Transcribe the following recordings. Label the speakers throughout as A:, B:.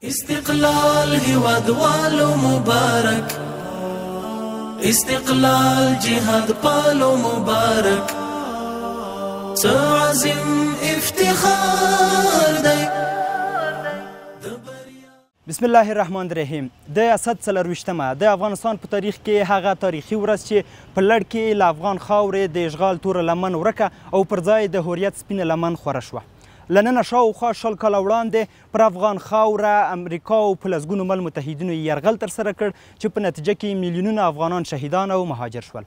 A: استقلال هیوادوالو مبارک، استقلال جهاد پالو مبارک، څه عظیم افتخار دی.
B: بسم الله الرحمن الرحیم. د 140مه د افغانستان په تاریخ کې هغه تاریخي ورځ چې په لړ کې له افغان خاورې د اشغال توره لمن ورکه او پر ځای د هوریت سپینه لمن خوره شوه. له ننه شاوخوا 20 کاله وړاندې پر افغان خاوره امریکا او په لسګونو مل متحدینو یرغل ترسره کړ چې په نتیجه کې میلیونونه افغانان شهیدان او مهاجر شول.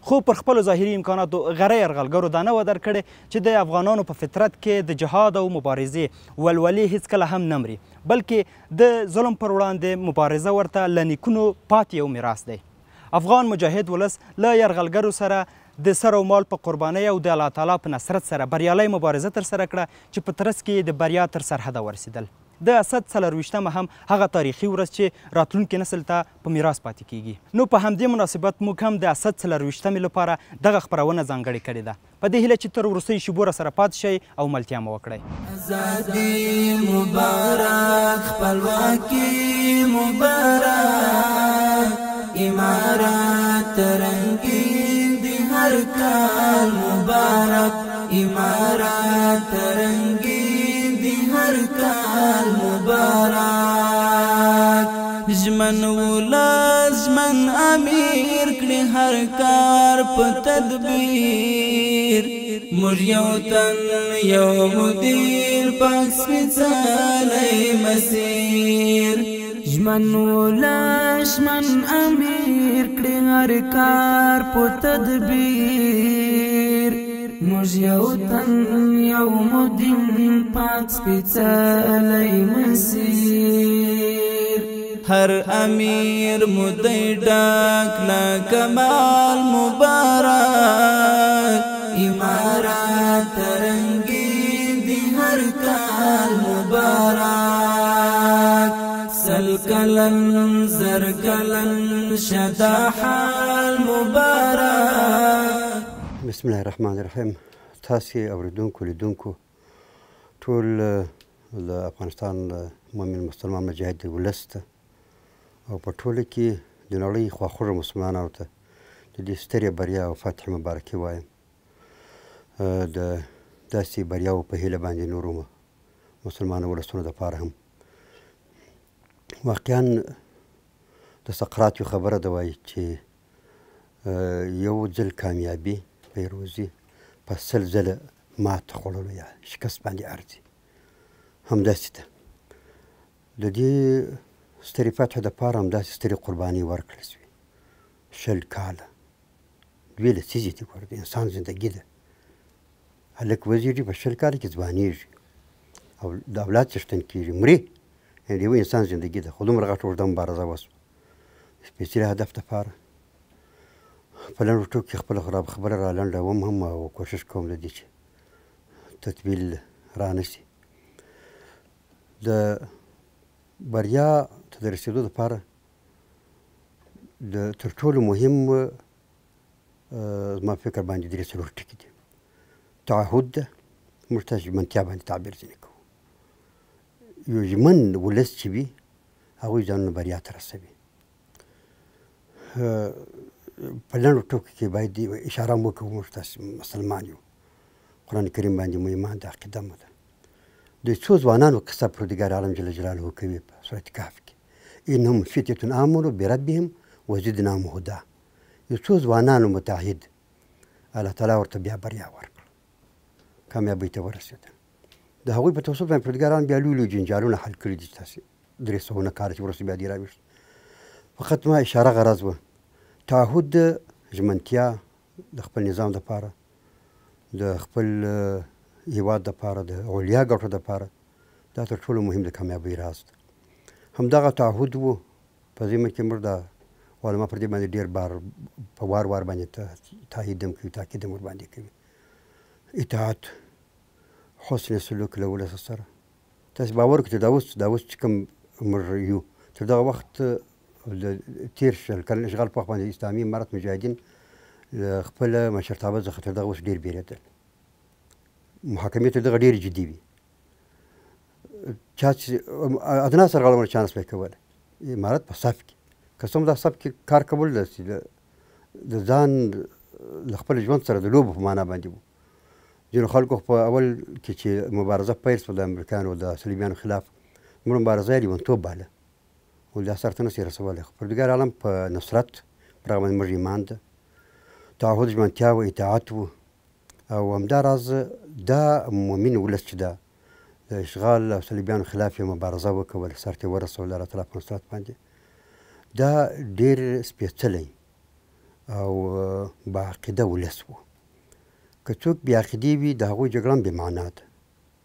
B: خو پر خپلو ظاهري امکاناتو غره یرغلګرو دا نه وه درکړې چې د افغانانو په فطرت کې د جهاد او مبارزې ولولې هیڅکله هم نه مري، بلکې د ظلم پر وړاندې مبارزه ورته له نیکونو پاتې یو میراث دی. افغان مجاهد ولس له یرغلګرو سره د سر او مال په قربانۍ او د الله تعالی په نصرت سره بریالی مبارزه ترسره کړه چې په ترڅ کې د بریا تر سرحده ورسېدل. د 140مه هم هغه تاریخي ورځ چې راتلونکي نسل ته په میراث پاتې کیږي. نو په همدې مناسبت موږ هم د 140مې لپاره دغه خپرونه ځانګړې کړې ده. په دې هیله چې تر وروستیو شیبو راسره پاتې شئ او ملتیا مو وکړئ.
A: ازادي مبارک، خپلواکي مبارک، امارات رنګین دی هر کال مبارک، امارات رنګین دی هر کال مبارک. ژمن ولس ژمن امیر کړي هر کار په تدبیر، موږ یو تن یو مدیر پاک سپېڅلی مسیر. ژمن ولس ژمن امیر کړي هر کار په تدبیر، موږ یو تن یو مدیر پاک سپېڅلی مسیر. هر امیر مدی ډاک له کمال مبارک، امارات رنګین دی هر کال مبارک. سل کلن زر کلن شدا حال مبارک.
C: بسم الله الرحمن الرحیم. تاسې اوریدونکو لیدونکو ټول د افغانستان مومن مسلمان مجاهد ولس ته او په ټوله کې د نړۍ خواخوږه مسلمانانو ته د دې سترې بریا او فتح مبارکي وایم. د داسې بریاو په هیله باندې نورو مسلمانو ولسونو دپاره هم واقعا د سقراط یو خبره ده وایي چې یو ځل کامیابي پیروزي په 100 ځله مات خوړلو یا شکست باندې ارزي. همداسې ده د دې سترې فتح دپاره همداسې سترې قربانۍ ورکړل شوې. 20 کاله 2 لسیزې دي. ګوره د انسان زندګي ده. هلک وزېږي په 20 کاله کې ځوانېږي او د اولاد څښتن کېږي مري. یعنې د یو انسان زندګي ده. خو دومره غټه اوږده مبارزه وسوه سپېڅلي هدف دپاره. په لنډو ټکو کې خپله خبره را لنډوم هم او کوشش کوم د دې چې تطبیل را نه شي. د بریا ته د رسېدو دپاره د تر ټولو مهم زما فکر باندې 3 ټکي دي. تعهد ده. موږ ته ژمنتیا باندې تعبیر ځینې کوو. یو ژمن ولس چې وي هغوی ځانونه بریا ته رسوي. په لنډو ټکو کې باید اشاره مو وکړو موږ تاسې مسلمان یو. قرآن کریم باندې مو ایمان ده، عقیده مو ده. د څو ځوانانو قصه پروردګار عالم جل جلاله کوي په سورت کهف کې. انهم فتیة آمنوا بربهم وزدناهم هدی. یو څو ځوانانو متحد الله تعالی ورته بیا بریا ورکړه، کامیابۍ ته ورسېدل. د هغوی په توسط باندې پروردګار عالم بیا لوی لوی جنجالونه حل کړي دي. تاسې 300 کاله چې وروسته بیا دې راویښت. فقط ما اشاره غرض وه. تعهد ژمنتیا د خپل نظام دپاره، د خپل هیواد دپاره، د علیا ګټو دپاره دا تر ټولو مهم د کامیابۍ راز ده. همدغه تعهد و. په ذمه کې موږ د علما پر دې باندې ډېر بار په وار وار باندې تایید هم کوي، تاکید هم ورباندې کوي. اطاعت، حسن سلوک له ولس سره. تاسې باور وکړئ چې دا اوس چې کوم موږ یو تر دغه وخت د تېر 20 کلن اشغال په وخت باندې اسلامي امارت مجاهدین له خپله مشرتابه څخه تر دغه اوس ډېر بیرېدل. محاکمې تر دغه ډېرې جدي وي. چا چې ادنا سرغړونه چا نسوای کولی امارت په صف کې که څوم دا صف کې کار کول د ځان له خپل ژوند سره د لوبو په معنا باندې وو ځینو خلکو په اول کې چې مبارزه پیل شوه د امریکایانو د صلیبیانو خلاف زموږ مبارزه یې لیونتوب باله ول دا سر ته نسي رسولی خو پروردګار عالم په نصرت پر هغه باندې موږ ایمان ده تعهد ژمنتیا و اطاعت و او همداراز دا مؤمن ولس چې ده د اشغال او صلیبیانو خلاف یې مبارزه وکول سر ته یې ورسول د الله تعالی په نصرت باندې دا ډېر سپېڅلی او باعقیده ولس و که څوک بې عقیدې وي د هغوی جګړه هم بې معنا ده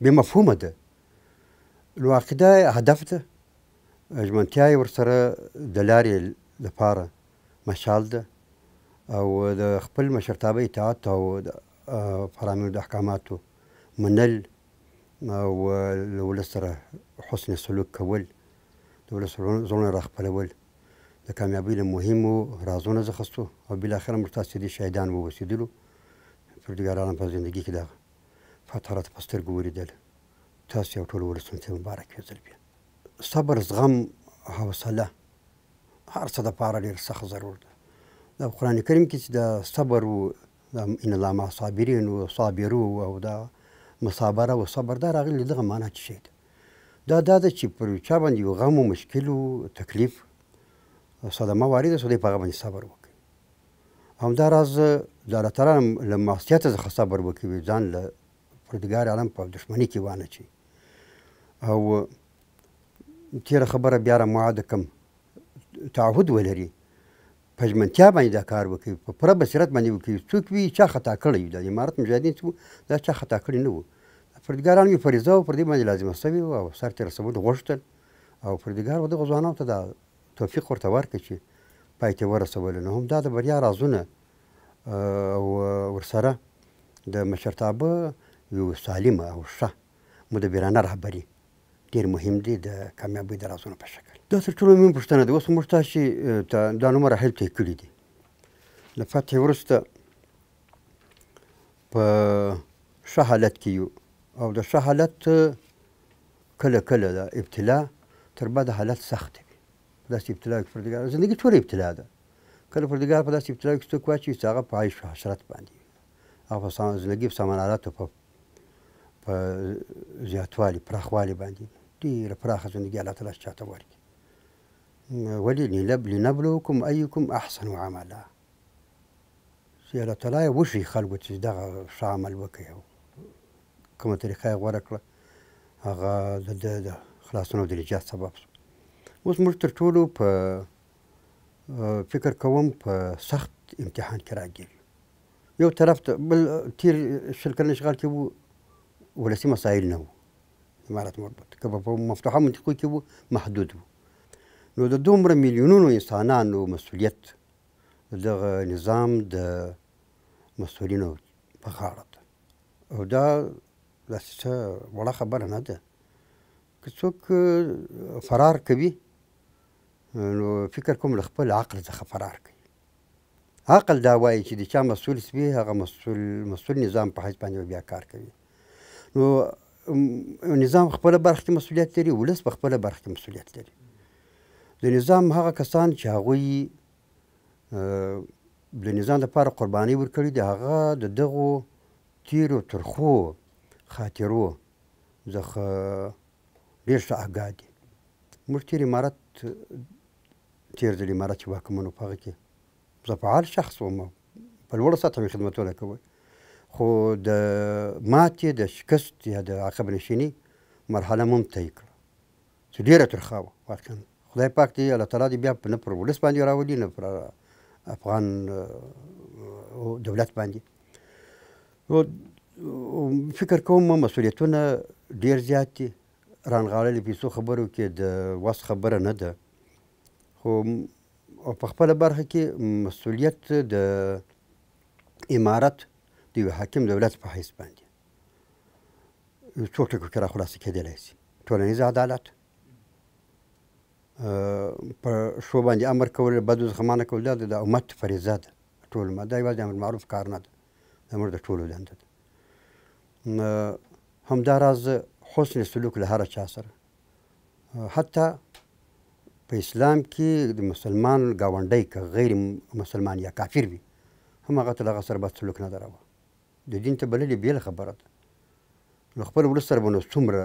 C: بې مفهومه ده نو عقیده هدف ده ژمنتیا یې ورسره د لارې لپاره مشال ده او د خپل مشرتابه اطاعت او د فرامینو د احکاماتو منل او له ولس سره حسن سلوک کول د ولس زړونه راخپلول د کامیابۍ له مهمو رازونو څخه سو او بالاخره موږ تاسې دې شهیدان ووسېدلو پروردګار عالم په زندګي کې دغه فتح راته په سترګو ولیدله تاسې او ټولو ولسونو ته مبارک وي ځل بیا صبر زغم حوصله هر څه دپاره ډېر سخت ضرور ده دا په قرآن کریم کې چې د صبر و ان الله مع صابرین و صابرو او دا مصابره و صبر دا راغلي دغه معنا څه شی ده دا ده چې پر چا باندې یو غم و مشکل و تکلیف صدمه وارده سو دی په هغه باندې صبر وکړي همداراز د الله تعالی له معصیته څخه صبر وکړي ځان له پروردګار عالم په دښمني کې وانچي او تېره خبره بیا را معاده کم تعهد ولري په ژمنتیا باندې دا کار وکړي په پوره بصیرت باندې وکړي څوک وي چا خطا کړی وي د امارت مجاهدین چې دا چا خطا کړي نه وو پروردګار عالم یې فریضه و پر دې باندې لازمه سوې وه او سر ته رسول غوښتل او پروردګار و دغو ځوانانو ته دا توفیق ورته ورکړه چې پای ته ورسولو نو هم دا د بریا رازونه او ورسره د مشرتابه یو سالمه او ښه مدبرانه رهبري ډېر مهم دی د کامیابۍ د رازونو په شکل دا تر ټولو مهم پوښتنه ده اوس موږ تاسې دا نوم مراحل طی کړي دي له فتحې وروسته په ښه حالت کې یو او د ښه حالت کله کله د ابتلا تر بده حالت سخت وي په داسې ابتلا کې پروردګار زندګي ټوله ابتلا ده کله پروردګار په داسې ابتلا کې څوک واچوي چې هغه په عیش و حشرت باندې هغه په زندګي په سامانالاتو په زیاتوالي پراخوالي باندې ډېره پراخه زندګي الله تعالی چاته ورکړي ولې لنبلوکم ایکم احسن عملا چې الله تعالی یې وښیي خلکو چې دغه ښه عمل وکړي او کومه طریقه یې غوره کړه هغه د خلاصون او د نجات سبب شو اوس موږ تر ټولو په فکر کوم په سخت امتحان کې راګیر یو طرف ته بل تیر شل کلن اشغال کې وو ولسي مسایل نه وو امارت مربوط که په مفتوحه منطقو کې وو محدود وو نو د دومره میلیونونو انسانانو مسؤلیت دغه نظام د مسؤلینو په غاړه ده او دا داسې څه وړه خبره نه ده که څوک فرار کوي نو فکر کوم له خپل عقل څخه فرار کوي عقل دا وایي چې د چا مسؤول سوي هغه مسؤول نظام په حیث باندې بیا کار کوي نو نظام خپله برخه کې مسؤلیت لري ولس په خپله برخه کې مسؤلیت لري د نظام هغه کسان چې هغوی د نظام لپاره قرباني ورکړي دي هغه د دغو تیرو ترخو خاطرو څخه ډېر ښه آګاه دي موږ تېر امارت تېر ځل امارت چې واکمن و په هغه کې زه فعال شخص وم په لوړه سطحه مې خدمتونه کول خو د ماتې د شکست یا د عقب نشیني مرحله مو هم طی کړه چې ډېره ترخه وه واقعا خدای پاک دې الله تعالی دې بیا نه پر ولس باندې راولي نه پر افغان دولت باندې فکر کوم مسؤلیتونه ډېر زیات دي رانغاړلې پیسو خبرو کې د وس خبره نه ده خو په خپله برخه کې مسؤلیت د امارت د یو حاکم دولت په حیث باندې یو څو ټکو کې راخلاصه کېدلی شي ټولنیز عدالت په شو باندې امر کول بدو څخه منع کول دا د امت فریضه ده ټول دا یوازې امر معروف کار نه ده زموږ د ټولو دنده ده همداراز حسن سلوک له هر چا سره. حتی په اسلام کې د مسلمان ګاونډی که غیر مسلمان یا کافر وي هم هغه ته له هغه سره باید سلوک نه دروه. د دین ته بلل یې بېله خبره ده. نو خپل ولس سره به نو څومره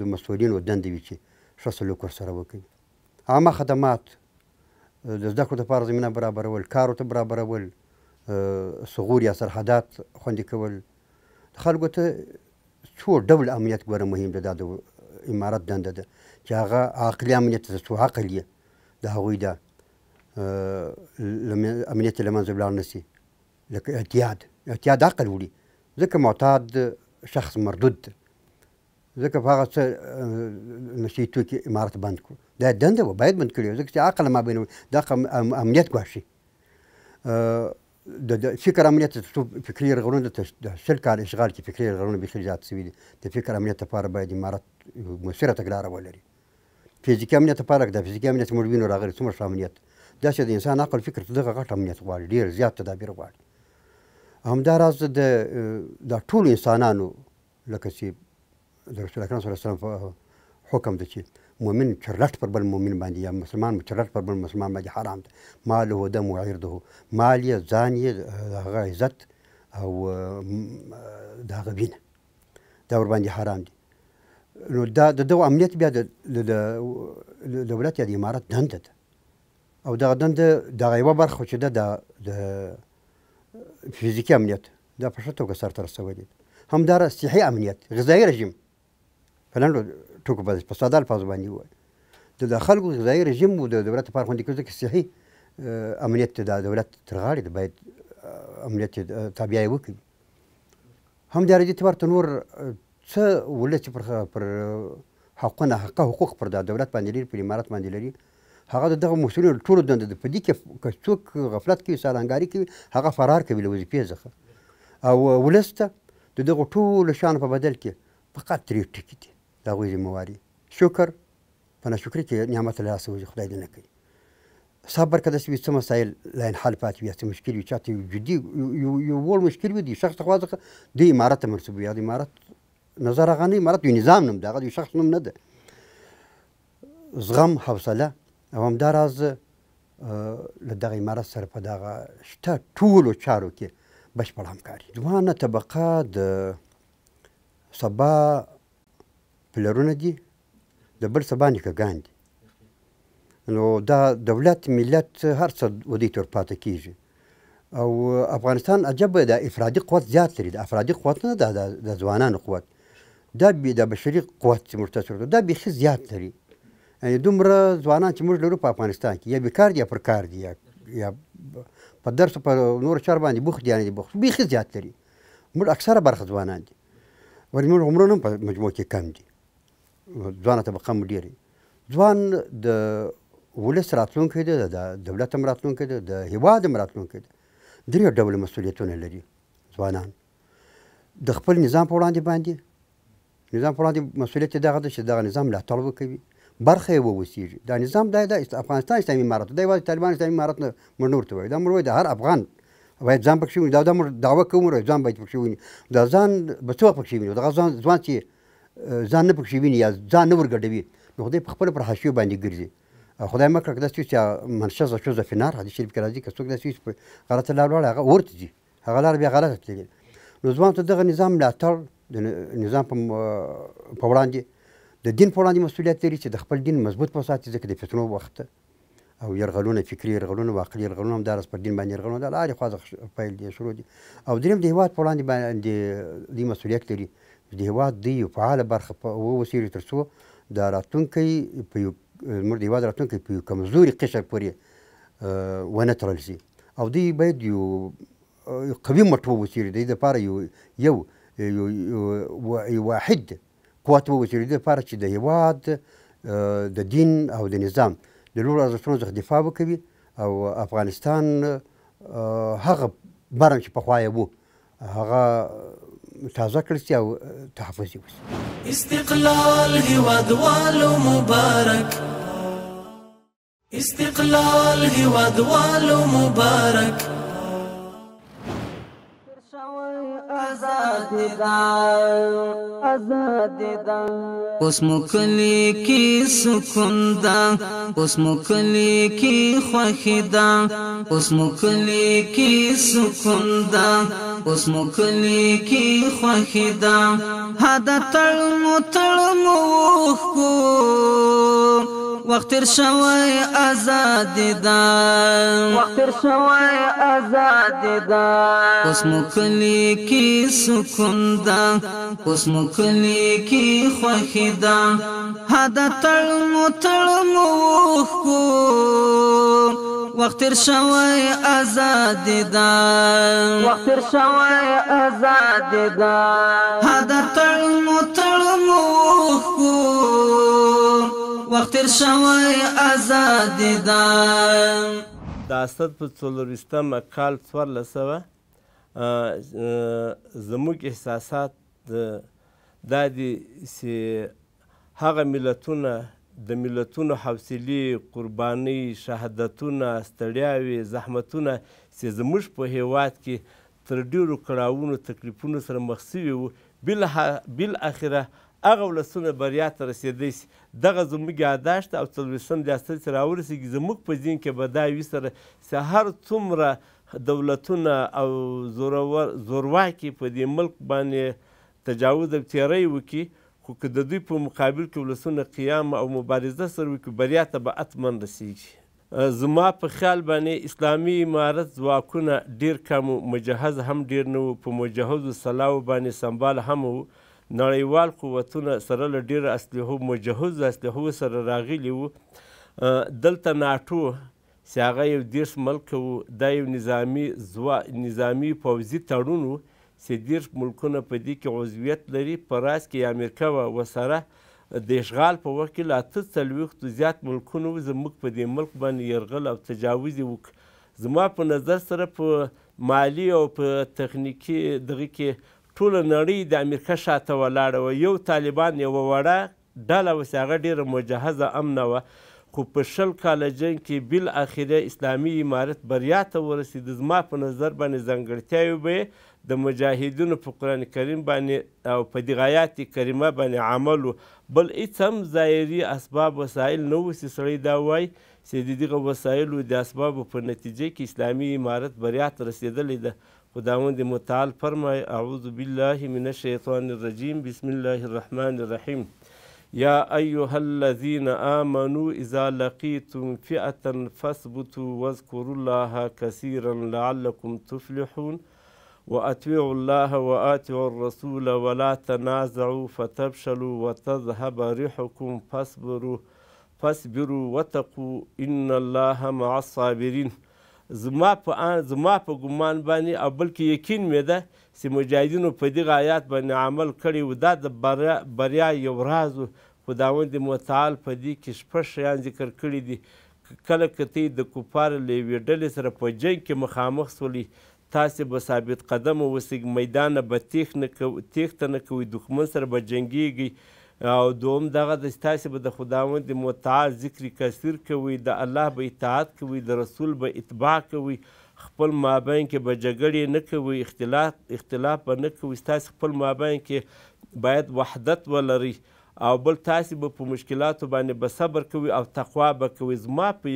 C: د مسؤلینو دندې وي چې ښه سلوک ورسره وکوي. عامه خدمات د زده کړو دپاره زمینه برابرول، کار ورته برابرول، ثغور یا سرحدات خوندي کول. خلکو ته څو ډول امنیت ګوره مهم ده. دا د امارت دنده ده چې هغه عقلي امنیت ته څو عقل یې د هغوی ده امنیت یې له منځه ولاړ نه سي. لکه اعتیاد عقل وړي، ځکه معتاد شخص مردود ده، ځکه په هغه څه نشي توکي امارت بند کړو. دا دنده وه باید بند کړي وه، ځکه چې عقل مابین دا امنیت ګواښي. د فکر امنیت فکري یرغلونه د 20 کال اشغال کې فکري یرغلونه بیخي زیات سوي دي. د فکر امنیت لپاره باید امارت مؤثره تګلاره ولري. فزیکي امنیت لپاره که د فزیکي امنیت موږ وینو راغلی څومره ښه امنیت، داسې د انسان عقل فکر ته دغه غټ امنیت غواړي، ډېر زیات تدابیر غواړي. همداراز د ټولو انسانانو لکه چې د رسول اکرم صلی الله علیه وسلم حکم ده چې مؤمن چرلټ پر بل مؤمن باندې یا مسلمان چرلټ پر بل مسلمان باندې حرام ده. ماله و دم و عرضه، مال یې ځان یې د هغه عزت او د هغه وینه دا ورباندې حرام دي. نو دا د دغو امنیت بیا د دولت یا د امارت دنده ده، او دغه دنده دغه یوه برخه چې ده د فزیکي امنیت دا په ښه توګه سرته رسولی ده. همداراز صحي امنیت، غذایي رژیم په لنډو ټکو باندې په ساده الفاظو باندې ووایي د خلکو غذایي رژیم و د دولت لپاره خوندي کړو، ځکه صحي امنیت د دولت تر غاړې ده، باید امنیت تابعه یې وکړي. همداراز دې اعتبار ته نور څه ولس چې پر حقونه حقوق پر دولت باندې لري، پر امارت باندې لري، هغه د دغه مسؤلینو ټولو دنده ده. په دې کې که څوک غفلت کوي، سالنګاري کوي، هغه فرار کوي له وظیفې څخه. او ولس ته د دغو ټولو شیانو په بدل کې فقط 3 ټکي دي د هغوی ذمهواري: شکر، په ناشکرۍ کې نعمت له لاسه وځي، خدای دې نه کوي. صبر که داسې وي څه مسایل لاینحل پاتې وي، څه مشکل وي، چاته یو جدي یو وړ مشکل وي، د شخص له خوا څخه د امارت ته منسوب وي. یا د امارت نظر هغه نه، امارت یو نظام نوم ده، هغه د یو شخص نوم نه ده. زغم، حوصله، او همداراز له دغه امارت سره په دغه شته ټولو چارو کې بشپړ همکاري. ځوانه طبقه د سبا پلرونه دي، د بل سبا نیکهګان دي. نو دا دولت ملت هر څه ودې تور پاتې کېږي. او افغانستان عجب د افرادي قوت زیات لري. د افرادي قوت نه د ځوانانو قوت، دا د بشري قوت چې موږ تاسو دا بیخي زیات لري. یعنې دومره ځوانان چې موږ لرو په افغانستان کې، یا بیکار دي یا پر کار دي، یا په درس په نور چار باندې بوخت دي، یعنې بوخت بیخي زیات لري. موږ اکثره برخه ځوانان دي، ولې موږ عمرونه هم په مجموع کې کم دي، ځوانه طبقه مو ډېره. ځوان د ولس راتلونکی دی، د دولت هم راتلونکی دی، د هېواد هم راتلونکی دی. 3 ډوله مسؤلیتونه لري ځوانان. د خپل نظام په وړاندې مسؤلیت یې دغه ده چې دغه نظام ملاتړ وکوي، برخه یې واوسېږي. دا نظام دا افغانستان اسلامي امارت، دا یوازې طالبان اسلامي امارت نه موږ نه ورته وایو، دا موږ وایو د هر افغان باید ځان پکښې ویني. دا موږ دعوه کوو، موږ ځان باید پکښې ویني. دا ځان به څه وخت پکښې ویني؟ دغه ځوان چې ځان نه پکښې ویني یا ځان نه ورګډوي، نو خدای په خپله پر حاشیو باندې ګرځي. خدای مه کړه که داسې وي چې من شذ شذ فی النار، حدیث شریف کې راځي، که څوک داسې وي چې په غلطه لار ولاړ، هغه اور ته ځي، هغه لار بیا غلطه تللې. نو ځوان ته دغه نظام ملاتړ، د نظام په وړاندې د دین په وړاندې مسؤلیت لري چې د خپل دین مضبوط وساتي، ځکه د فتنو وخت او یرغلونه، فکري یرغلونه، واقعي یرغلونه، همداراز پر دین باندې یرغلونه د هرې خوا پیل دي، شروع دي. او درېیم د هېواد په وړاندې باندې دوی مسؤلیت لري چې د هېواد دوی یو فعاله برخه واوسېږي، تر څو د راتلونکی په یو زموږ د هېواد راتلونکی په یو کمزوري قشر پورې ونه تړل شي. او دوی باید یو قوي مټ واوسېږي، د دې دپاره یو واحد قوت واوسېږي، د دې دپاره چې د هېواد د دین او د نظام د لوړو ارزښتونو څخه دفاع وکوي، او افغانستان هغه برم چې پخوا یې و هغه تازه کړل شي او تحفظ یې وشي.
A: استقلال هیوادوالو مبارک، استقلال هیوادوالو مبارک. آزاد اوس مو کلی کې سکون ده اوس مو کلی کې خوښي ده اوس مو کلی کې سکون ده اوس مو کلی کې خوښي ده هدا تړمو وښکو وخت تیر شوی آزاد ده اوس مو کلی کې سکون ده اوس مو کلی کې خوښي ده هدا تړمو وښکو وخت تیر شوی آزاد ده هدا تړمو وښکو وخت تیر شوی آزاد ده
D: د اسد په 40 کال 1400 زموږ احساسات دا دي چې هغه ملتونه د ملتونو حوصلې قربانۍ شهادتونه ستړیاوې زحمتونه چې زموږ په هیواد کې تر ډېرو کړاوونو تکلیفونو سره مخ سوي وو بالاخره هغه ولسونه بریا ته رسېدی سي دغه زموږ یاداشت او 40 ریاست چې راورسېږي زموږ په ذهن کې به دا وي سره چې هر څومره دولتونه او زورواکي په دې ملک باندې تجاوز او تیری وکړي خو که د دوی په مقابل کې ولسونه قیام او مبارزه سره وکړي بریا ته به حتما رسېږي زما په خیال باندې اسلامي امارت ځواکونه ډېر کم مجهز هم ډېر نه وو په مجهزو سلاو باندې سنبال هم وو نړیوال قوتونه سره له ډېرو اسلحو مجهزو اسلحو سره راغلي وو دلته ناټو چې هغه یو 10 ملک وو دا یو نظامي پوځي تړون وو چې 10 ملکونه په دې کې عضویت لري په راس کې امریکا وه ورسره د اشغال په وخت کې له 48 زیات ملکونه وو زموږ په دې ملک باندې یرغل او تجاوز یې وکړ زما په نظر سره په مالي او په تخنیکي دغه کې ټوله نړۍ د امریکا شاته ولاړه وه یو طالبان یوه وړه ډله وه چې هغه ډېره مجهزه امنه وه خو په 20 کاله جنګ کې بالاخره اسلامي امارت بریا ته ورسېد زما په نظر باندې ځانګړتیاوې به د مجاهدینو په قرآن کریم باندې او په دې آیات کریمه باندې عمل و بل هېڅ هم ظاهري اسباب وسایل نه وو چې سړی دا وایي چې د دغه وسایلو د اسبابو په نتیجه کې اسلامي امارت بریا ته رسېدلی ده خداوند متعال فرمای اعوذ بالله من الشیطان الرجیم بسم الله الرحمن الرحیم یا ایها الذین آمنوا اذا لقیتم فئة فاثبتوا واذکروا الله کثیرا لعلکم تفلحون وأطیعوا الله وآتوا الرسول ولا تنازعوا فتفشلوا وتذهب ريحكم فاصبروا واتقوا ان الله مع الصابرین زما په ګمان باندې او بلکې یقین مې ده چې مجاهدینو په دغه آیات باندې عمل کړی و دا د بریا یو راز و خداوند متعال په دې کې 6 شیان ذکر کړي دي کله که ته د کفارو له یوې ډلې سره په جنګ کې مخامخ سولي تاسې به ثابت قدمه اوسئ میدان به تیښته نه کوئ دښمن سره به جنګیږئ او دوم دغه د تاسې به د خداوند متعال ذکر کثیر کوئ د الله به اطاعت کوئ د رسول به اتباع کوئ خپل مابین کې به جګړې نه کوئ اختلاف به نه کوئ ستاسې خپل مابین کې باید وحدت ولرئ او بل تاسې به په مشکلاتو باندې به صبر کوئ او تقوا به کوئ زما په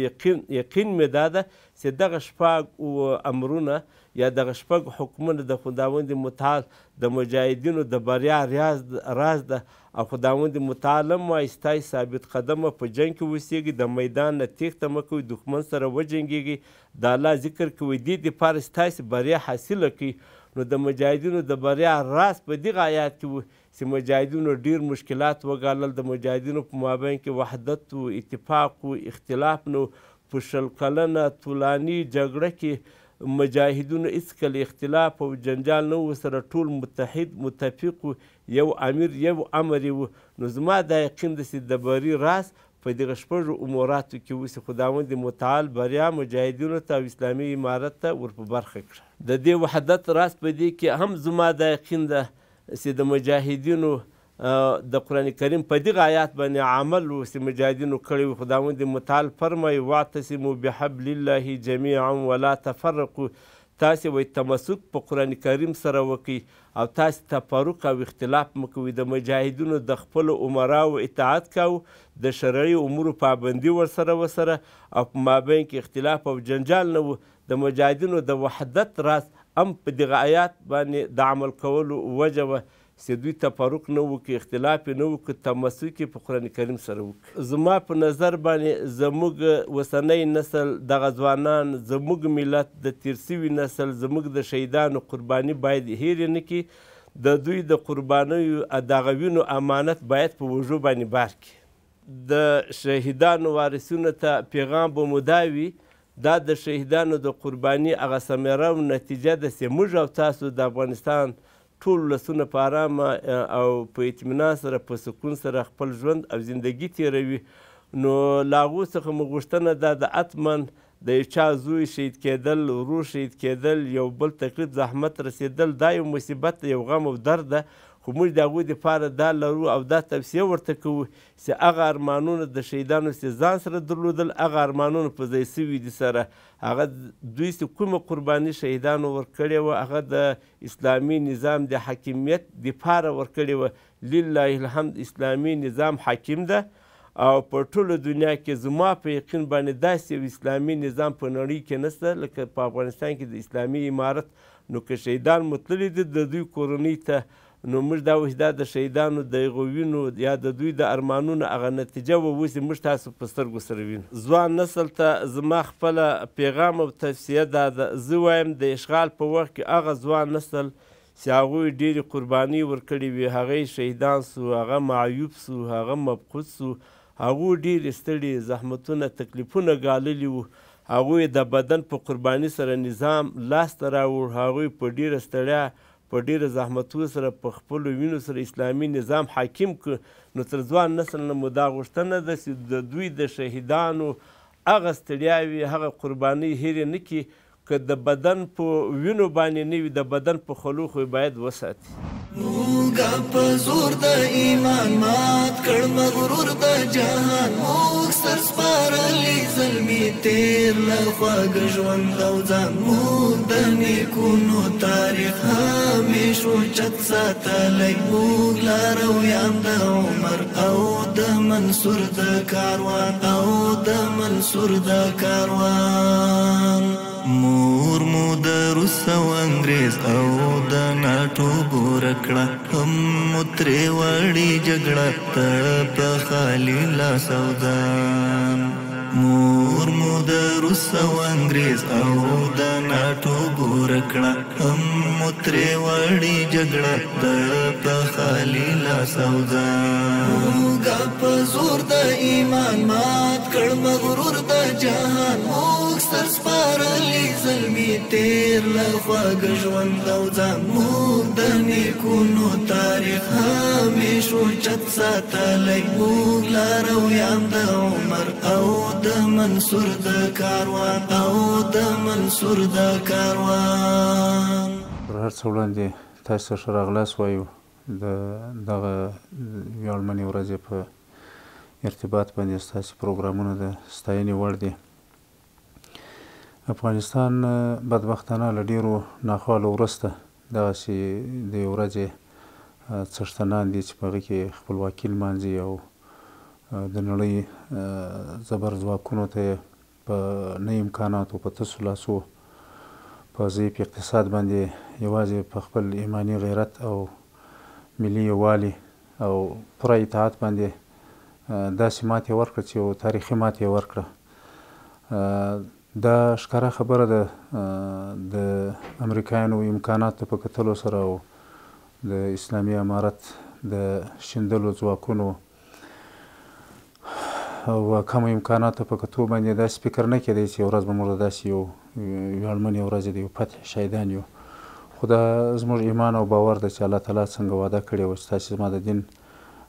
D: یقین مې دا ده چې دغه 6 امرونه یا دغه 6 حکمونه د خداوند متعال د مجاهدینو د بریا راز ده او خداوند متعال هم وایي ستاسې ثابت قدمه په جنګ کې اوسیږئ د میدان نه تیښته مه کوئ دښمن سره وجنګیږئ د الله ذکر کوئ دې دپاره ستاسې بریا حاصله کړئ نو د مجاهدینو د بریا راز په دغه آیات کې و چې مجاهدینو ډېر مشکلات وګالل د مجاهدینو په مابین کې وحدت و اتفاق و اختلاف نه په 20 کلنه طولاني جګړه کې مجاهدینو هېڅکله اختلاف او جنجال نه و سره ټول متفق و یو امیر یو امر و نو زما دا یقین ده چې د بري راز په دغه 6 اموراتو کې و چې خداوند متعال بریا مجاهدینو ته او اسلامي امارت ته ور په برخه کړه د دې وحدت راز په دې کې هم زما دا یقین ده چې د مجاهدینو د قرآن کریم په دغه آیات باندې عمل و چې مجاهدینو کړی و خداوند متعال فرمایي واعتصموا بحبل الله جمیعا ولا تفرقوا تاسې وایي تمسک په قرآن کریم سره وکئ او تاسې تفرق او اختلاف مه کوئ. د مجاهدینو د خپلو عمراو اطاعت کوو، د شرعي امورو پابندي ورسره وسره او په مابین کې اختلاف او جنجال نه و. د مجاهدینو د وحدت راز هم په دغه آیات باندې د عمل کولو وجه وه چې دوی تفرق نه وکړي، اختلاف یې نه وکړي، تمسک یې په قرآن کریم سره وکړي. زما په نظر باندې زموږ اوسنی نسل دغه ځوانان، زموږ ملت د تیر سوي نسل، زموږ د شهیدانو قرباني باید هیر یې نه کړي. د دوی د قربانیو دغه وینو امانت باید په وږو باندې بار کړي. د شهیدانو وارثینو ته پیغام به مو دا وي، دا د شهیدانو د قرباني هغه ثمره او نتیجه ده چې موږ او تاسو د افغانستان ټول ولسونه په ارامه او په اطمینان سره په سکون سره خپل ژوند او زندگی تیروي. نو له هغو څخه مو غوښتنه ده د حتما د یو چا زوی شهید کېدل، ورور شهید کېدل، یو بل تکلیف زحمت رسېدل، دا یو مصیبت، یو غم او درد ده. خو موږ د هغوی دپاره دا لرو او دا توصیه ورته کوو چې هغه ارمانونه د شهیدانو چې ځان سره درلودل، هغه ارمانونه په ځای سوي دي سره. هغه دوی چې کومه قرباني شهیدانو ورکړې وه، هغه د اسلامي نظام د حاکمیت دپاره ورکړې وه. لله الحمد، اسلامي نظام حاکم ده او په ټوله دنیا کې زما په یقین باندې داسې یو اسلامي نظام په نړۍ کې نشته لکه په افغانستان کې د اسلامي امارت. نو که شهیدان مو تللي دي د دوی کورنۍ ته، نو موږ دا وایو دا د شهیدانو د هغو وینو یا د دوی د ارمانونو هغه نتیجه به اوس موږ تاسو په سترګو سره وینو. ځوان نسل ته زما خپله پیغام او توصیه دا ده، زه وایم د اشغال په وخت کې هغه ځوان نسل چې هغوی ډېرې قربانۍ ورکړې وي، هغه شهیدان سو، هغه معیوب سو، هغه مبخوت سو، هغوی ډېرې ستړي زحمتونه تکلیفونه ګاللي وو. هغوی د بدن په قرباني سره نظام لاسته راوړ، هغوی په ډېره ستړیا په ډېره زحمتونو سره په خپلو وینو سره اسلامي نظام حاکم کړ. نو تر ځوان نسل نه مو دا غوښتنه ده چې د دوی د شهیدانو هغه ستړیاوې، هغه قربانۍ هیرې نه کړي. که د بدن په وینو باندې نه وي، د بدن په خولو خو باید وساتي.
E: موږ په زور د ایمان مات کړ مغرور د جهان، موږ سر سپارلی زلمي تیر له خواږه ژوند او ځان، موږ د نیکونو تاریخ همیش اوچت ساتلی، موږ لارویان د عمر او د منصور د کاروان، او د منصور د کاروان. مور مو د روس او انګریز او د ناټو ګوره کړه، هم مو ترې وړې جګړه ته په خالي لاس او ځان. مور مو د روس او انګریز او د ناټو ګوره کړه، هم مو ترې وړې جګړه ته په خالي لاس او ځان. موږ په زور د ایمان مات کړ مغرور د جهان، موږ سر سپارلی زلمی تیر له خواږه ژوند او ځان، موږ د نیکونو تاریخ همیش اوچت ساتلی، موږ لارویان د عمر او د منصور د کاروان، او د منصور د کاروان.
F: پر هر څه وړاندې تاسو ته ښه راغلاست وایو. د دغه ویاړمنې ورځې په ارتباط باندې ستاسې پروګرامونه د ستاینې وړ دي. افغانستان بدبختانه له ډېرو ناخوالو وروسته دغسې د یوې ورځې څښتنان دي چې په هغې کې خپلواکي لمانځي او د نړۍ زبر ځواکونو ته یې په نه امکاناتو په تسو لاسو په ضعیف اقتصاد باندې یوازې په خپل ایماني غیرت او ملي یووالي او پوره اطاعت باندې داسې ماتې ورکړه چې یو تاریخي ماتې یې ورکړه. دا ښکاره خبره ده د امریکایانو امکاناتو په کتلو سره او د اسلامي امارت د شیندلو ځواکونو او کمو امکاناتو په کتو باندې داسې فکر نه کېدی چې یو ورځ به موږ داسې یو ویاړمنې ورځې د یو فتح شهیدان یو. خو دا زموږ ایمان او باور ده چې الله تعالی څنګه وعده کړې وه چې تاسې زما د دین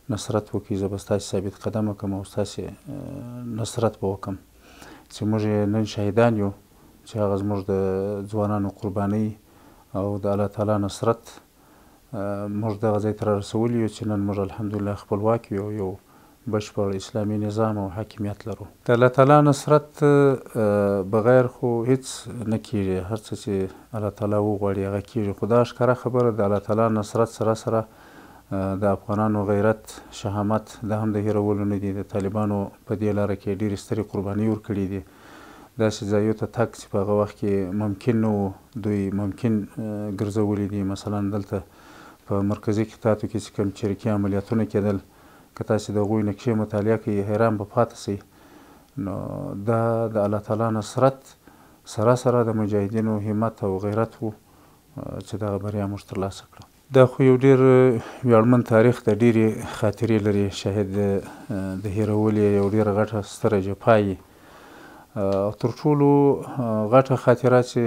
F: نصرت وکړي، زه به ستاسې ثابت قدمه کړم او ستاسې نصرت به وکړم. چې موږ نن شهیدان یو، چې هغه زموږ د ځوانانو قربانۍ او د الله تعالی نصرت موږ دغه ځای ته رارسولي یو چې نن موږ الحمدلله خپلواک یو، یو بشپړ اسلامي نظام او حاکمیت لرو. د الله تعالی نصرت بغیر خو هیڅ نه کیږي. هر څه چې الله تعالی وغواړي هغه کیږي. خو دا ښکاره خبره د الله تعالی نصرت سره سره د افغانانو غیرت، شهامت دا هم د هیرولو نه دي. د طالبانو په دې لاره کې ډېرې سترې قربانۍ ورکړي دي. داسې ځایو ته تګ چې په هغه وخت کې ممکن نه و، دوی ممکن ګرځولي دي. مثلا دلته په مرکزي قطعاتو کې چې کوم چریکي عملیاتونه کېدل، که تاسې د هغوی نقشې مطالعه کړئ حیران به پاتې شئ. نو دا د الله تعالی نصرت سره سره د مجاهدینو همت او غیرت و چې دغه بریا موږ ترلاسه کړه. دا خو یو ډېر ویاړمن تاریخ د ډېرې خاطرې لري. شاهد د هیرولې یو ډېره غټه ستره جفا یي. او تر ټولو غټه خاطره چې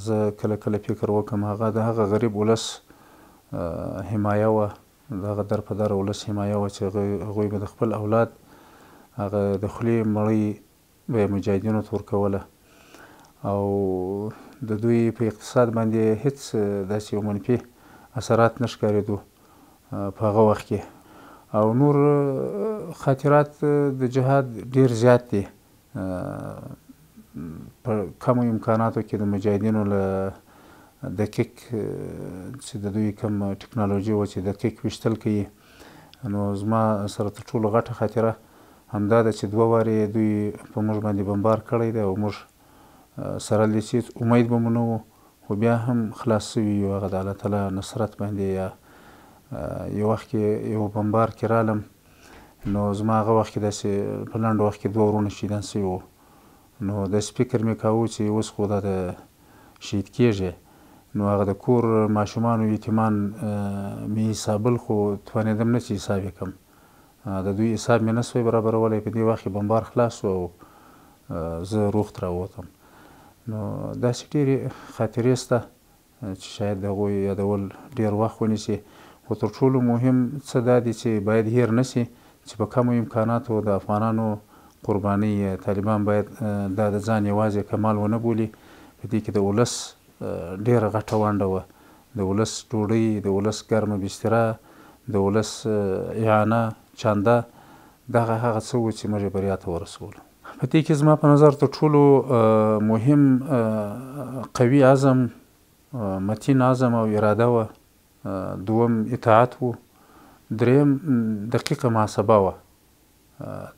F: زه کله کله فکر وکړم هغه د هغه غریب ولس حمایه وه، د هغه درپدره ولس حمایه وه چې هغوی به د خپل اولاد هغه د خولې مړۍ به یې مجاهدینو ته ورکوله او د دوی په اقتصاد باندې هېڅ داسې یو منفي اثرات نه ښکارېدو په هغه وخت کې. او نور خاطرات د جهاد ډېر زیات دي. په کمو امکاناتو کې د مجاهدینو له دقیق چې د دوی کوم ټکنالوژي وه چې دقیق ویشتل کوي، نو زما سره تر ټولو غټه خاطره همدا ده چې 2 وارې دوی په موږ باندې بمبار کړی دی او موږ سره لیسي امید به مو نه و، خو بیا هم خلاص شوي یو. هغه د الله تعالی نصرت باندې یا یو وخت کې یو بمبار کې رالم، نو زما هغه وخت کې داسې په لنډ وخت کې 2 ورونه شهیدان سوي وو. نو داسې فکر مې کاوه چې اوس خو دا د شهید کېږي. نو هغه د کور ماشومان او یتیمان مې حسابل، خو توانېدم نه چې حساب یې کړم. د دوی حساب مې نه سوی برابرولی. په دې وخت کې بمبار خلاص و او زه روغ ته راووتم. نو داسې ډېرې خاطرې شته چې شاید د هغوی یادول ډېر وخت ونیسي. خو تر ټولو مهم څه دا دي چې باید هیر نه سي چې په کمو امکاناتو د افغانانو قربانۍ طالبان باید دا د ځان یوازې کمال ونه بولي. په دې کې د ولس ډېره غټه ونډه وه. د ولس ډوډۍ، د ولس ګرمه بستره، د ولس اعانه، چانده، دغه هغه څه و چې موږ یې بریا ته ورسولو. په دې کې زما په نظر تر ټولو مهم قوي عزم، متین عزم او اراده وه. دوم اطاعت و. دریم دقیقه محاسبه وه.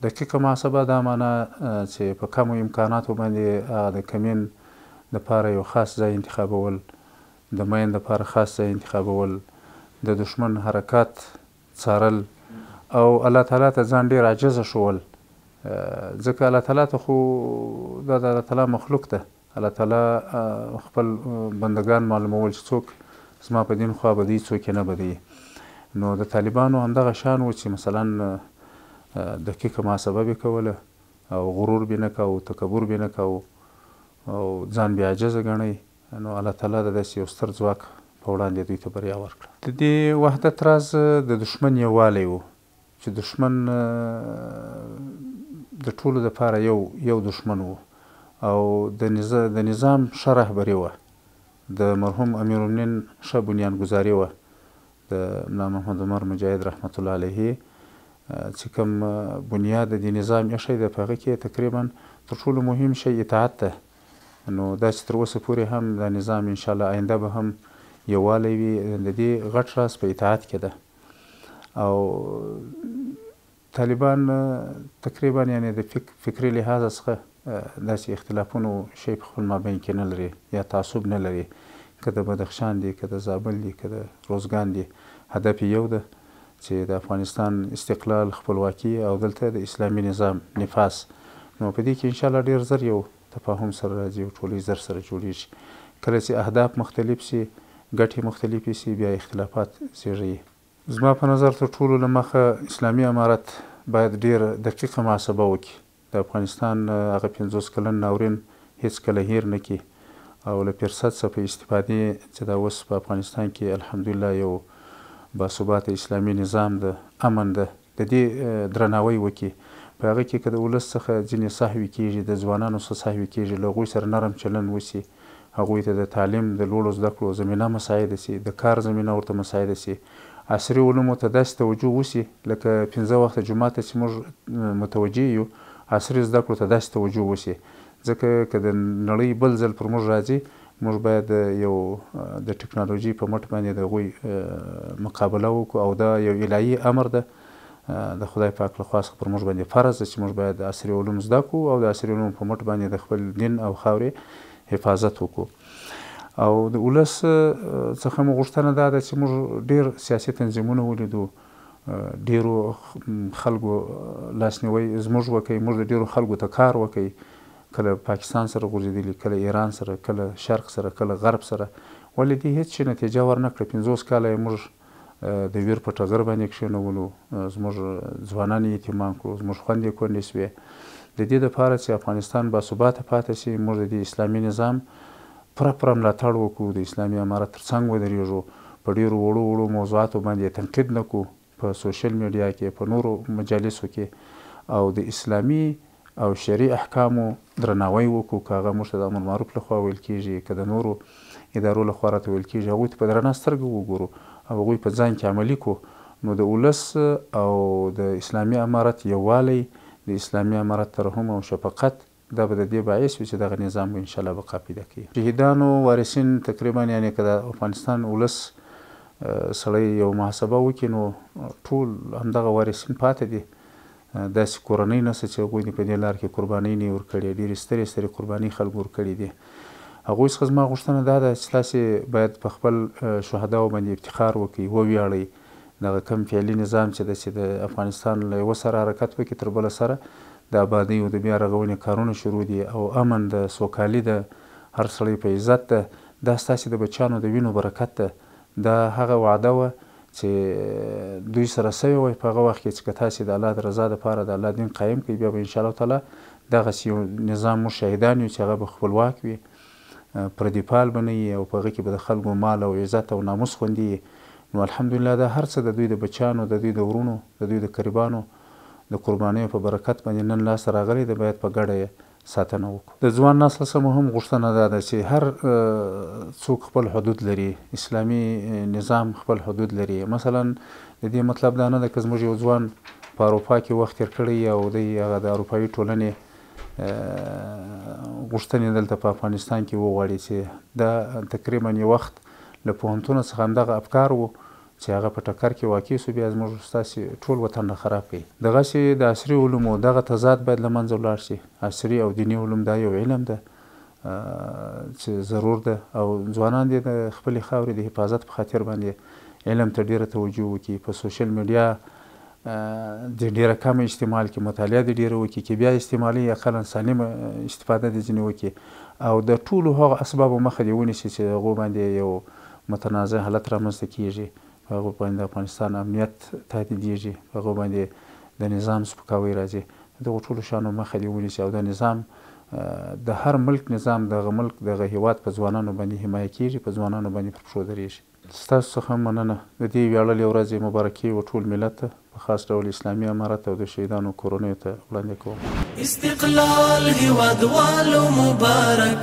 F: دقیقه محاسبه دا معنا چې په کمو امکاناتو باندې هغه د کمین دپاره یو خاص ځای انتخابول، د مین دپاره خاص ځای انتخابول، د دښمن حرکات څارل او الله تعالی ته ځان ډېر عاجزه ښول. ځکه الله تعالی ته خو دا د الله تعالی مخلوق ده. الله تعالی خپل بندگان معلومول چې څوک زما په دین خوا بدوي، څوک یې نه بدوي. نو د طالبانو همدغه شان و چې مثلا دقیقه محاسبه به کوله او غرور به نه کوو، تکبر به نه کوو او ځان بې عاجزه ګڼئ. نو الله تعالی د داسې یو ستر ځواک په وړاندې دوی ته بریا ورکړه. د دې وحدت راز د دښمن یووالی و چې دښمن د ټولو دپاره یو دښمن و او د نظام ښه رهبري وه. د مرحوم امیرالمؤمنین ښه بنیانګذاري وه. د ملا محمد عمر مجاهد رحمت الله علیه چې کوم بنیاد د دې نظام ایښی دی، په هغه کې تقریبا تر ټولو مهم شی اطاعت ده. نو داسې تر اوسه پورې هم دا نظام انشاءالله آینده به هم یووالی وي. د دې غټ راز په اطاعت کې ده. او طالبان تقریبا یعنې د فکري لحاظه څخه داسې اختلافونو شی په خپل مابین کې نه لري یا تعصب نه لري. که د بدخشان دي، که د زابل دي، که د روزګان دي، هدف یې یو ده چې د افغانستان استقلال، خپلواکي او دلته د اسلامي نظام نفاذ. نو په دې کې انشاءالله ډېر زر یو تفاهم سره راځي او ټولې زر سره جوړېږي. کله چې اهداف مختلف سي، ګټې مختلفې سي، بیا اختلافات زیږوي. زما په نظر تر ټولو له مخه اسلامي امارت باید ډېر دقیقه محاسبه وکړي. د افغانستان هغه 50 کلن ناورین هېڅکله هیر نه کړي او له فرصت څخه په استفادې چې دا اوس په افغانستان کې الحمدلله یو باثباته اسلامي نظام ده، امن ده، د دې درناوی وکړي. په هغه کې که د ولس څخه ځینې سهوې کېږي، د ځوانانو څخه سهوې کېږي، له هغوی سره نرم چلند وسي، هغوی ته د تعلیم، د لوړو زده کړو زمینه مساعده سي، د کار زمینه ورته مساعده سي، عصري علومو ته داسې توجه وسي لکه 15 وخته جومات ته چې موږ متوجه یو عصري زده کړو ته داسې توجه وسي ځکه که د نړۍ بل ځل پر موږ راځي موږ باید یو د ټکنالوژي په مټ باندې د هغوی مقابله وکړو او دا یو الهي امر ده د خدای پاک له خوا څخه پر موږ باندې فرض ده چې موږ باید عصري علوم زده کړو او د عصري علومو په مټ باندې د خپل دین او خاورې حفاظت وکړو او د ولس څخه مو غوښتنه دا ده چې موږ ډېر سیاسي تنظیمونه ولیدو ډېرو خلکو لاسنیوی زموږ وکړئ موږ د ډېرو خلکو ته کار وکړئ کله پاکستان سره غورځېدلي کله ایران سره کله شرق سره کله غرب سره ولې دې هېڅ شي نتیجه ورنه کړه 50 کاله یې موږ د ویر په ټغر باندې کښېنولو زموږ ځوانان یې یتیمان کړو زموږ خویندې کونډې سوې د دې دپاره چې افغانستان باثباته پاتې شي موږ د دې اسلامي نظام پوره ملاتړ وکړو د اسلامي امارت تر څنګ ودرېږو په ډېرو وړو موضوعاتو باندې تنقید نه کړو په سوشل میډیا کې په نورو مجالسو کې او د اسلامي او شرعي احکامو درناوی وکړو که هغه موږ ته د امر معروف لخوا ویل کېږي که د نورو ادارو لخوا راته ویل کېږي هغوی ته په درنه سترګه وګورو او هغوی په ځان کې عملي کړو نو د ولس او د اسلامي امارت یووالی د اسلامي امارت ترحم او شفقت دا به د دې باعث وي چې دغه نظام به انشاءالله بقا پیدا کوي شهیدانو وارثین تقریبا یعنې که د افغانستان ولس سړی یو محاسبه وکړي نو ټول همدغه وارثین پاتې دي داسې کورنۍ نشته چې هغوی دې په دې لار کې قربانۍ نه وي ورکړې ډېرې سترې قربانۍ خلکو ورکړي دي هغوی څخه زما غوښتنه دا ده چې تاسې باید په خپل شهداو باندې افتخار وکړئ وویاړئ دغه کم فعلي نظام چې ده چې د افغانستان له یوه سره حرکت وکړي تر بله سره د آبادۍ او د بیا رغونې کارونه شروع دي او امن د سوکالي ده هر سړی په عزت ده دا ستاسې د بچیانو د وینو برکت ده دا هغه وعده وه چې دوی سره سوی وای په هغه وخت کې چې که تاسې د الله د رضا دپاره د الله دین قایم کړئ بیا به انشاءالله تعالی دغسې یو نظام موږ شهیدان یو چې هغه به خپلواک وي پردي پال به نه وي او په هغه کې به د خلکو مال او عزت او ناموس خوندي وي نو الحمدلله دا هر څه د دوی د بچیانو د دوی د ورونو د دوی د قریبانو د قربانیو په برکت باندې نن لاسته راغلی دی باید په ګډه یې ساتنه وکړو د ځوان نسل څخه مو هم غوښتنه دا ده چې هر څوک خپل حدود لري اسلامي نظام خپل حدود لري مثلا د دې مطلب دا نه ده که زموږ یو ځوان په اروپا کې وخت تېر کړی او دی هغه د اروپایي ټولنې غوښتنې دلته په افغانستان کې وغواړي چې دا تقریبا یو وخت له پوهنتونه څخه همدغه افکار وو چې هغه په ټکر کې واقع سو بیا زموږ ستاسې ټول وطن را خراب کړي دغسې د عصري علومو دغه تضاد باید له منځه ولاړ شي عصري او دیني علوم دا یو علم ده چې ضرور ده او ځوانان دې د خپلې خاورې د حفاظت په خاطر باندې علم ته ډېره توجه وکړي په سوشل میډیا د ډېره کمه استعمال کړي مطالعه دې ډېره وکړي چې بیا استعمالي اقلا سالمه استفاده دې ځینې وکړي او د ټولو هغو اسبابو مخه دې ونیسي چې هغو باندې یو متنازع حالت رامنځته کېږي په هغو باندې د افغانستان امنیت تهدیدېږي په هغو باندې د نظام سپکاوی راځي دغو ټولو شیانو مخه دې ونیسي او د نظام د هر ملک نظام دغه ملک دغه هیواد په ځوانانو باندې حمایه کېږي په ځوانانو باندې پر پښو درېږي ستاسو څخه مننه د دې ویاړلې ورځې مبارکي و ټول ملت ته په خاص ډول اسلامي امارت او د شهیدانو کورنیو ته وړاندې کوم
E: استقلال هیوادوالو مبارک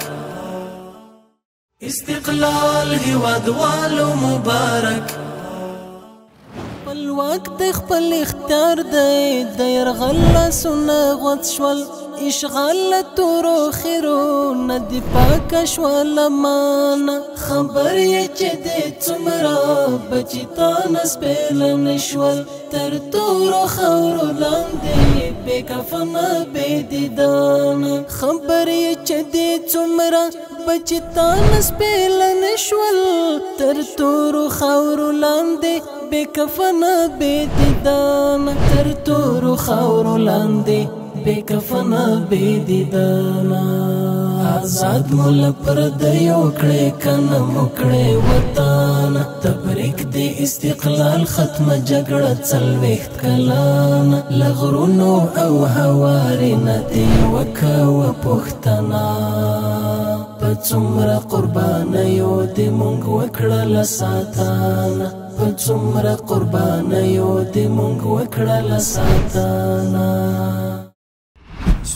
E: استقلال هیوادوالو مبارک خپلواک د خپل اختیار دی د یرغل لاسونه غوڅ شول اشغال تورو خیرو ندی پاک شول مانا خبر یې چې د څومره بچی تا نسپیل نشول تر تورو خاورو لاندې بې کفنه بې دیدانه خبر یې چې د څومره بچی تا نسپیل نشول تر تورو خاورو لاندې بې کفنه بې دیدانه تر تورو خاورو لاندې بے کفنا بے دیدانا آزاد ملک پر دیو کڑے کنم کڑے وطانا تبریک دی استقلال ختم جگڑا چلویخت کلانا لغرونو او هوارنا دی وکا و پختنا پچمرا قربانیو دی مونگ وکڑا لساتانا پچمرا قربانیو دی مونگ وکڑا لساتانا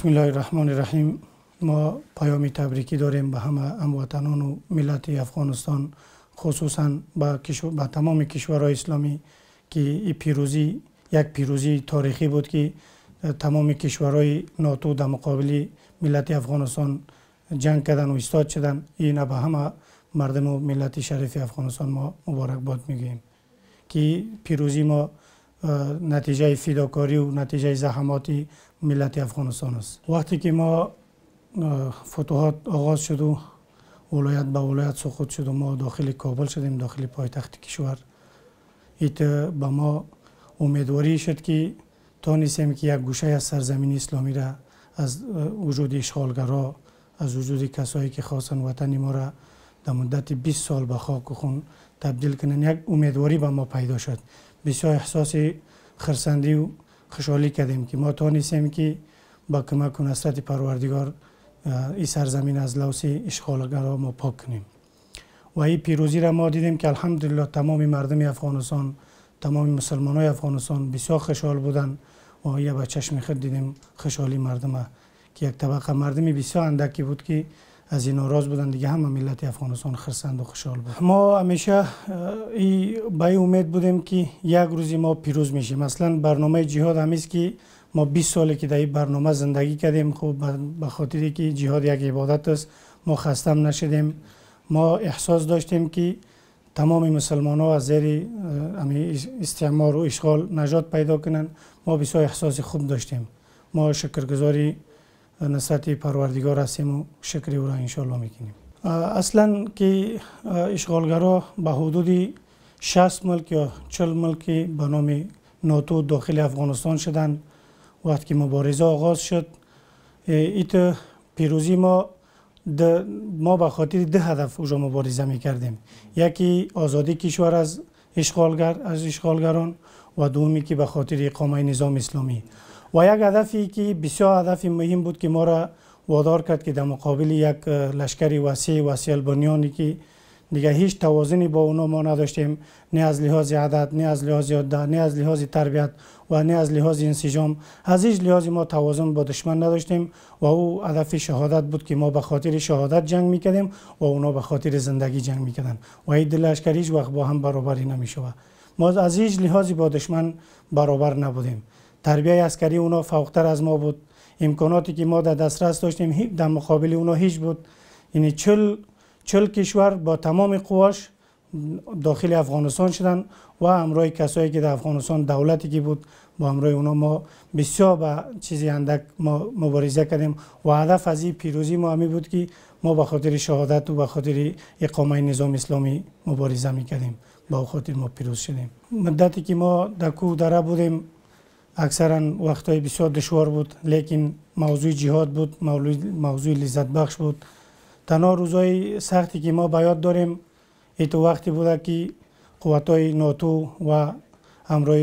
G: بسم الله الرحمن الرحیم ما پیامی تبریکی داریم به همه هموطنان و ملت افغانستان خصوصا به تمام کشورهای اسلامی که این پیروزی یک پیروزی تاریخی بود که تمام کشورهای ناتو در مقابل ملت افغانستان جنگ کردن و ایستاد شدن. این به همه مردم و ملت شریف افغانستان ما مبارکباد میگیم که پیروزی ما نتیجه فداکاری و نتیجه زحمات ملت افغانستان است. وقتی که ما فتوحات آغاز شد و ولایت به ولایت سقوط شد و ما داخل کابل شدیم، داخل پایتخت کشور، ایت به ما امیدواری شد که تانستیم که یک گوشه از سرزمین اسلامی را از وجود اشغالگرا، از وجود کسایی که خواستن وطن ما را در مدت 20 سال به خاک و خون تبدیل کنن، یک امیدواری به ما پیدا شد. بسیار احساس خرسندی و خوشحالی کردیم که ما تانستیم که با کمک و نصرت پروردگار این سرزمین از لوث اشغالگرا ما پاک کنیم. و این پیروزی را ما دیدیم که الحمدلله تمام مردم افغانستان، تمام مسلمانای افغانستان بسیار خوشحال بودن و یا به چشم خود دیدیم خوشحالی مردم که یک طبقه مردمی بسیار اندکی بود که از این ناراض بودن، دیگه همه ملت افغانستان خرسند و خوشحال بود. ما همیشه به امید بودیم که یک روزی ما پیروز میشیم. مثلا برنامه جهاد همیست که ما 20 ساله که در این برنامه زندگی کردیم. خب به خاطری که جهاد یک عبادت است ما خستم نشدیم. ما احساس داشتیم که تمام مسلمان ها از زیر استعمار و اشغال نجات پیدا کنن. ما بسیار احساس خوب داشتیم. ما شکرگزاری نصرت پروردگار هستیم و شکر او را انشاءالله میکنیم. اصلا که اشغالگرا به حدود 60 ملک یا 40 ملک به نام ناتو داخل افغانستان شدن. وقتی که مبارزه آغاز شد، ایت پیروزی ما به خاطر 2 هدف اوجا مبارزه میکردیم. یکی آزادی کشور از اشغالگران و دومی که به خاطر اقامه نظام اسلامی. و یک هدفی که بسیار هدف مهم بود که ما را وادار کرد که در مقابل یک لشکر وسیع البنیانی که دیگه هیچ توازنی با اونا ما نداشتیم، نه از لحاظ عدد، نه از لحاظ عده، نه از لحاظ تربیت و نه از لحاظ انسجام، از هیچ لحاظی ما توازن با دشمن نداشتیم. و او هدف شهادت بود که ما به خاطر شهادت جنگ میکردیم و اونا به خاطر زندگی جنگ میکردن و این دو لشکر هیچ وقت با هم برابری نمیشود. ما از هیچ لحاظی با دشمن برابر نبودیم. تربیه عسکری اونا فوقتر از ما بود. امکاناتی که ما در دسترس داشتیم در مقابل اونا هیچ بود. یعنی 40 کشور با تمام قواش داخل افغانستان شدن و همراه کسایی که در افغانستان دولتی که بود با همراه اونا ما بسیار به چیزی اندک ما مبارزه کردیم و هدف از این پیروزی ما همی بود که ما به خاطر شهادت و به خاطر اقامه نظام اسلامی مبارزه میکردیم. با خاطر ما پیروز شدیم. مدتی که ما در کوه دره بودیم اکثرا وقتهای بسیار دشوار بود، لیکن موضوع جهاد بود، موضوع لذت بخش بود. تنها روزهای سختی که ما به یاد داریم ایتو وقتی بوده که قوتهای ناتو و همراه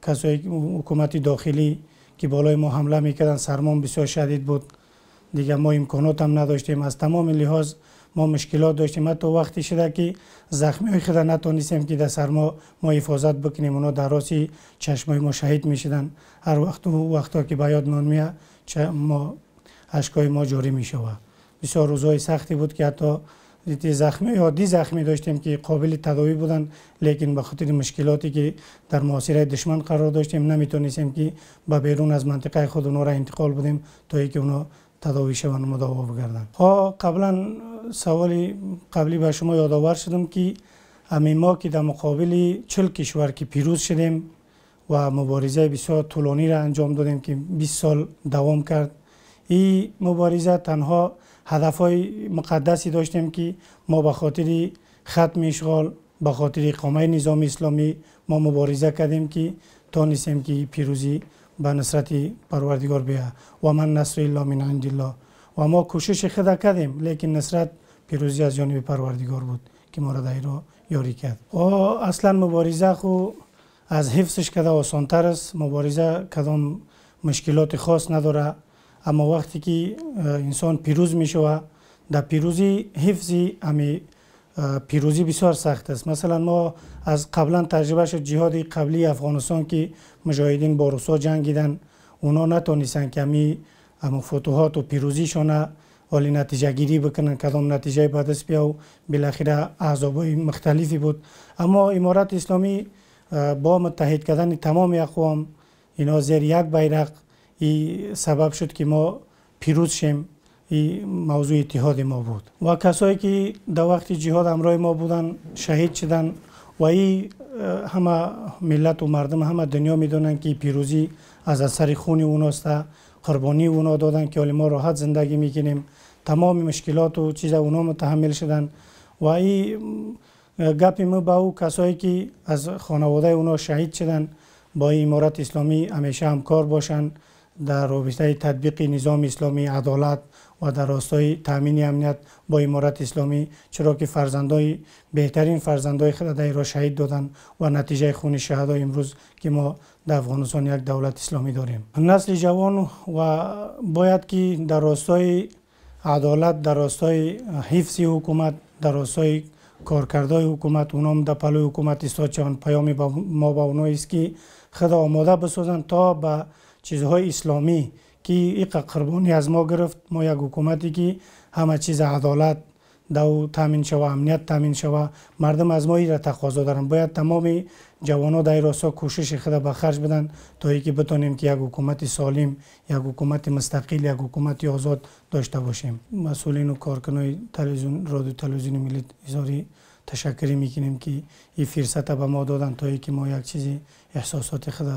G: کسای حکومت داخلی که بالای ما حمله میکردن، سرما بسیار شدید بود. دیگه ما امکانات هم نداشتیم، از تمام لحاظ ما مشکلات داشتیم. حتی وقتی شده که زخمی های خود نتونستیم که در سرما ما حفاظت بکنیم، اونا در راسی چشمای ما شهید میشدن. هر وقتا که به یاد میاد ما اشکای ما جاری میشود. بسیار روزهای سختی بود که حتی زخمی عادی زخمی داشتیم که قابل تداوی بودن، لیکن به خاطر مشکلاتی که در محاصره دشمن قرار داشتیم نمیتونستیم که به بیرون از منطقه خود اونا را انتقال بدیم تا اینکه اونا تداوی شوند و مداوا بگردند. قبلا سوالی قبلی به شما یادآور شدم که همین ما که در مقابل 40 کشور که پیروز شدیم و مبارزه بسیار طولانی را انجام دادیم که 20 سال دوام کرد. این مبارزه تنها هدفهای مقدسی داشتیم که ما به خاطر ختم اشغال، به خاطر اقامه نظام اسلامی ما مبارزه کردیم که تانستیم که پیروزی به نصرت پروردگار بیاید و من نصر الله من عند الله. و ما کوشش خود کردیم، لیکن نصرت پیروزی از جانب پروردگار بود که ما را در را یاری کرد. و اصلا مبارزه خو از حفظش کده آسانتر است. مبارزه کدام مشکلات خاص نداره، اما وقتی که انسان پیروز می شود، در پیروزی حفظی پیروزی بسیار سخت است. مثلا ما از قبلا تجربه شد جهاد قبلی افغانستان که مجاهدین با روسا جنگیدن، اونا نتونستن که همه فتوحات و پیروزیشان ولی نتیجه گیری بکنن، کدام نتیجه به دست بیا و بالاخره احزاب‌های مختلفی بود. اما امارت اسلامی با متحد کردن تمام اقوام اینا زیر یک بیرق این سبب شد که ما پیروز شیم. این موضوع اتحاد ما بود و کسایی که در وقت جهاد همراه ما بودن شهید شدن و این همه ملت و مردم همه دنیا میدونن که پیروزی از اثر خون اوناست. قربانی اونا دادن که ما راحت زندگی میکنیم. تمام مشکلات و چیز اونا متحمل شدن و این گپی ما با او کسایی که از خانواده اونا شهید شدن با امارت اسلامی همیشه همکار باشن در رابطه تطبیق نظام اسلامی، عدالت و در راستای تامین امنیت با امارت اسلامی، چرا که فرزندای بهترین فرزندای خود در را شهید دادن و نتیجه خون شهدا امروز که ما در افغانستان یک دولت اسلامی داریم. نسل جوان و باید که در راستای عدالت، در راستای حفظ حکومت، در راستای کارکردهای حکومت اونام در پلوی حکومت ایستاد شوند. پیام ما با اونا است که خود آماده بسازن تا به چیزهای اسلامی که این قربانی از ما گرفت. ما یک حکومتی که همه چیز عدالت دو تامین شوه، امنیت تامین شوه، مردم از ما این را تقاضا دارن. باید تمام جوانان در راستا کوشش خود به خرج بدن تا اینکه بتونیم که یک حکومت سالم، یک حکومت مستقل، یک حکومت آزاد داشته باشیم. مسئولین و کارکنان تلویزیون، رادیو تلویزیون ملی هزاری تشکر میکنیم که این فرصت به ما دادن تا اینکه ما یک چیزی احساسات خود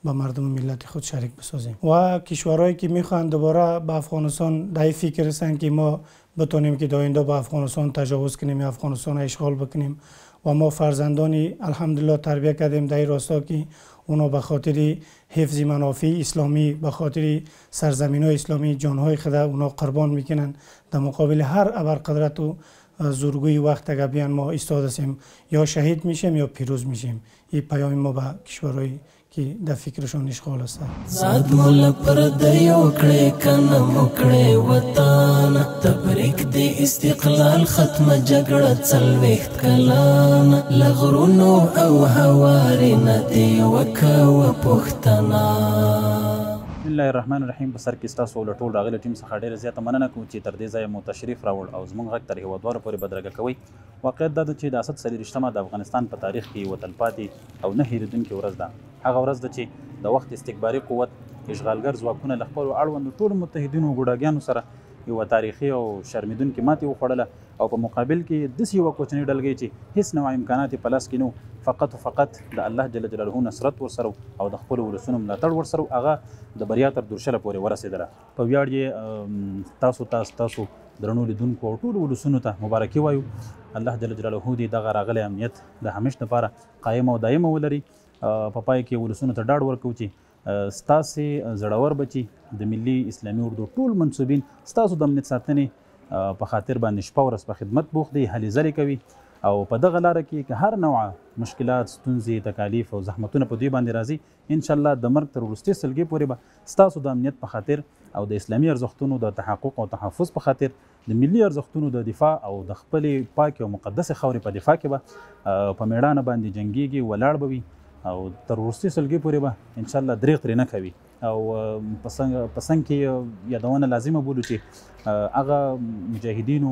G: با مردم ملت خود شریک بسازیم. و کشورهایی که میخوان دوباره به افغانستان در فکر هستن که ما بتونیم که آینده به افغانستان تجاوز کنیم، افغانستان اشغال بکنیم و ما فرزندانی الحمدلله تربیت کردیم در راستا که اونا به خاطر حفظ منافع اسلامی، به خاطر سرزمین‌های اسلامی جانهای خود اونا قربان میکنن. در مقابل هر ابرقدرت و زورگوی وقت اگر بیان ما ایستاد هستیم، یا شهید میشیم یا پیروز میشیم. این پیام ما به کشورهایی که در فکرشون اشغال هستن.
E: زاد مولا پردیو کړې کنه مکړې وطن تبریک دی استقلال ختم جګړه څلوېښت کلان لغرونو او هوارینه دی وکوه پښتنه.
H: بسم الله الرحمن الرحیم. په سر کې ستاسو له ټول راغلي ټیم څخه ډېره زیاته مننه کوم چې تر دې ځایه مو تشریف راوړ او زموږ غږ تر هېوادوالو پورې بدرګه کوئ. واقعیت دا ده چې د اسد 40 د افغانستان په تاریخ کې یوه تلپاتې او نه هېرېدونکې ورځ ده. هغه ورځ ده چې د وخت استکباري قوت اشغالګر ځواکونه له خپلو اړوندو ټولو متحدینو ګوډاګیانو سره یوه تاریخي او شرمېدونکې ماتې وخوړله او په مقابل کې داسې یوه کوچنۍ ډلګۍ چې هېڅ نوع امکانات یې په لاس کې نه فقط و فقط د الله جل جلاله نصرت ورسره او د خپلو ولسونو ملاتړ ورسره هغه د بریا تر درشله پورې ورسېدله. په ویاړ یې تاسو درنو لیدونکو او ټولو ولسونو ته مبارکي وایو. الله جل جلاله دې دغه راغلی امنیت د همیش لپاره قایم او دایمه ولري. په پای کې ولسونو ته ډاډ ورکوو چې ستاسې زړور بچي د ملي اسلامي اردو ټول منصوبین ستاسو د امنیت ساتنې په خاطر باندې شپه ورځ په خدمت بوخت دي، هلې ځلې کوي او په دغه لاره کې که هر نوعه مشکلات، ستونزې، تکالیف او زحمتونه په دوی باندې راځي، انشاءالله د مرګ تر وروستي سلګۍ پورې به ستاسو د امنیت په خاطر او د اسلامي ارزښتونو د تحقق او تحفظ په خاطر د ملي ارزښتونو د دفاع او د خپلې پاکې او مقدسې خاورې په دفاع کې به په میړانه باندې جنګیږي، ولاړ به وي او تر وروستي سلګۍ پورې به انشاءالله دریغ ترې نه کوي. او په څنګ کې یادونه لازمه بولو چې هغه مجاهدینو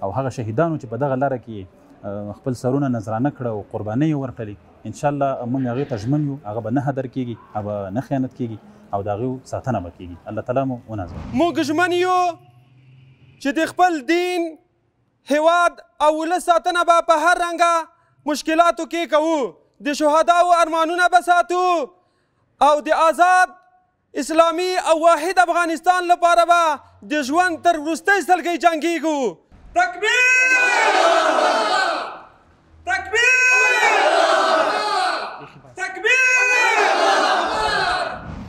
H: او هغه شهیدانو چې په دغه لاره کې خپل سرونه نذرانه کړه او قربانۍ یې ورکړلې، انشاءالله موږ هغې ته ژمن یو، هغه به نه هدر کېږي، هغه به نه خیانت کېږي او د هغې ساتنه به کېږي. الله تعالی مو ونازوي.
I: موږ ژمن یو چې د خپل دین، هیواد او ولس ساتنه به په هر رنګه مشکلاتو کې کوو. د شهداو ارمانونه به ساتو او د آزاد اسلامي او واحد افغانستان لپاره به د ژوند تر وروستۍ سلګۍ جنګیږو. تکبیر!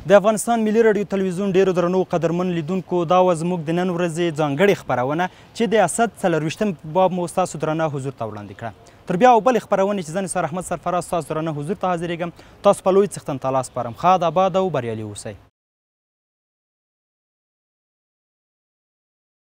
B: د افغانستان ملي رادیو تلویزیون ډیرو درنو قدرمن لیدونکو، دا وه زموږ د نن ورځې ځانګړې خپرونه چې د اسد 40 باب مو ستاسو درانه حضور ته وړاندې کړه. تر بیا او بلې خپرونې چې زه نثار احمد سرفراز ستاسو درانه حضور ته حاضرېږم، تاسو په لوی څښتن تعالی سپارم. ښاد، آباد او بریالي اوسئ.